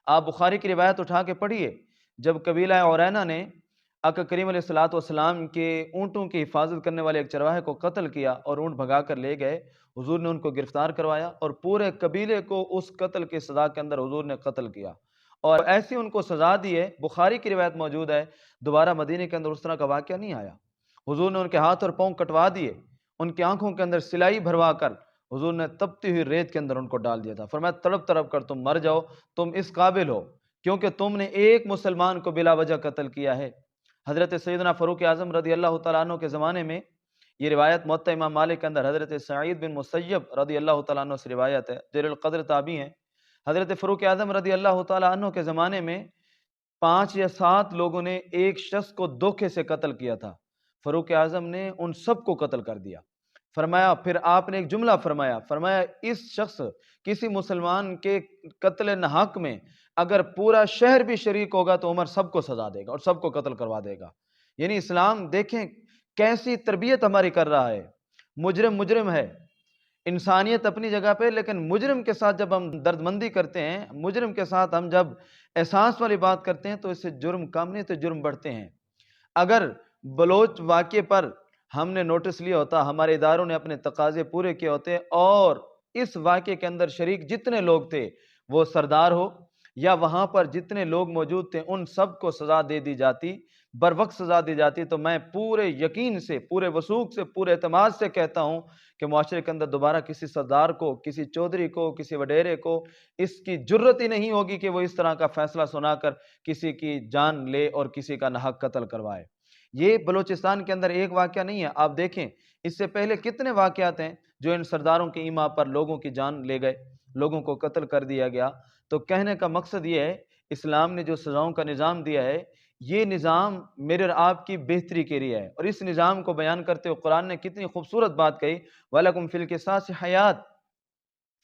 آپ بخاری کی روایت اٹھا کے پڑھیے، جب قبیلہ عورینہ نے آقا کریم علیہ الصلوۃ والسلام کے اونٹوں کی حفاظت کرنے والے ایک چرواہے کو قتل کیا اور اونٹ بھگا کر لے گئے، حضور نے ان کو گرفتار کروایا اور پورے قبیلے کو اس قتل کی سزا کے اندر حضور نے قتل کیا، اور ایسی ان کو سزا دی ہے۔ بخاری کی روایت موجود ہے، دوبارہ مدینے کے اندر اس طرح کا واقعہ نہیں آیا۔ حضور نے ان کے ہاتھ اور پاؤں کٹوا دیے، ان کی آنکھوں کے اندر سلائی بھروا کر حضور نے تپتی ہوئی ریت کے اندر ان کو ڈال دیا تھا، فرمایا تڑپ تڑپ کر تم مر جاؤ، تم اس قابل ہو کیونکہ تم نے ایک مسلمان کو بلا وجہ قتل کیا ہے۔ حضرت سیدنا فاروق اعظم رضی اللہ تعالیٰ عنہ کے زمانے میں، یہ روایت موطا امام مالک کے اندر حضرت سعید بن مسیب رضی اللہ تعالیٰ عنہ سے روایت ہے، جلیل القدر تابعی ہیں۔ حضرت فاروق اعظم رضی اللہ تعالیٰ عنہ کے زمانے میں 5 یا 7 لوگوں نے ایک شخص کو دھوکے سے قتل کیا تھا، فاروق اعظم نے ان سب کو قتل کر دیا۔ فرمایا، پھر آپ نے ایک جملہ فرمایا اس شخص کسی مسلمان کے قتل ناحق میں اگر پورا شہر بھی شریک ہوگا تو عمر سب کو سزا دے گا اور سب کو قتل کروا دے گا۔ یعنی اسلام دیکھیں کیسی تربیت ہماری کر رہا ہے۔ مجرم مجرم ہے، انسانیت اپنی جگہ پہ، لیکن مجرم کے ساتھ جب ہم دردمندی کرتے ہیں، مجرم کے ساتھ ہم جب احساس والی بات کرتے ہیں تو اس سے جرم کم نہیں تو جرم بڑھتے ہیں۔ اگر بلوچ واقعے پر ہم نے نوٹس لیا ہوتا، ہمارے اداروں نے اپنے تقاضے پورے کیے ہوتے اور اس واقعے کے اندر شریک جتنے لوگ تھے، وہ سردار ہو یا وہاں پر جتنے لوگ موجود تھے، ان سب کو سزا دے دی جاتی، بر وقت سزا دی جاتی، تو میں پورے یقین سے، پورے وثوق سے، پورے اعتماد سے کہتا ہوں کہ معاشرے کے اندر دوبارہ کسی سردار کو، کسی چودھری کو، کسی وڈیرے کو اس کی جرت ہی نہیں ہوگی کہ وہ اس طرح کا فیصلہ سنا کر کسی کی جان لے اور کسی کا ناحق قتل کروائے۔ یہ بلوچستان کے اندر ایک واقعہ نہیں ہے، آپ دیکھیں اس سے پہلے کتنے واقعات ہیں جو ان سرداروں کی ایما پر لوگوں کی جان لے گئے، لوگوں کو قتل کر دیا گیا۔ تو کہنے کا مقصد یہ ہے، اسلام نے جو سزاؤں کا نظام دیا ہے، یہ نظام میرے اور آپ کی بہتری کے لیے ہے، اور اس نظام کو بیان کرتے ہوئے قرآن نے کتنی خوبصورت بات کہی، وَلَكُمْ فِي الْقِصَاصِ حَيَاةٌ،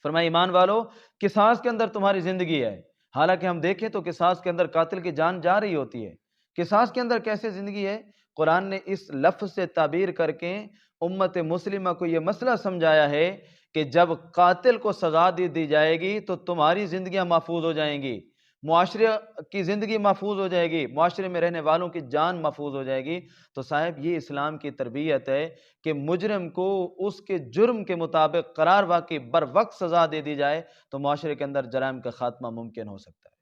فرمایا ایمان والو قصاص کے اندر تمہاری زندگی ہے۔ حالانکہ ہم دیکھیں تو قصاص کے اندر قاتل کی جان جا رہی ہوتی ہے، قصاص کے اندر کیسے زندگی ہے؟ قرآن نے اس لفظ سے تعبیر کر کے امت مسلمہ کو یہ مسئلہ سمجھایا ہے کہ جب قاتل کو سزا دی جائے گی تو تمہاری زندگیاں محفوظ ہو جائیں گی، معاشرے کی زندگی محفوظ ہو جائے گی، معاشرے میں رہنے والوں کی جان محفوظ ہو جائے گی۔ تو صاحب یہ اسلام کی تربیت ہے کہ مجرم کو اس کے جرم کے مطابق قرار واقعی بر وقت سزا دے دی جائے تو معاشرے کے اندر جرائم کا خاتمہ ممکن ہو سکتا ہے۔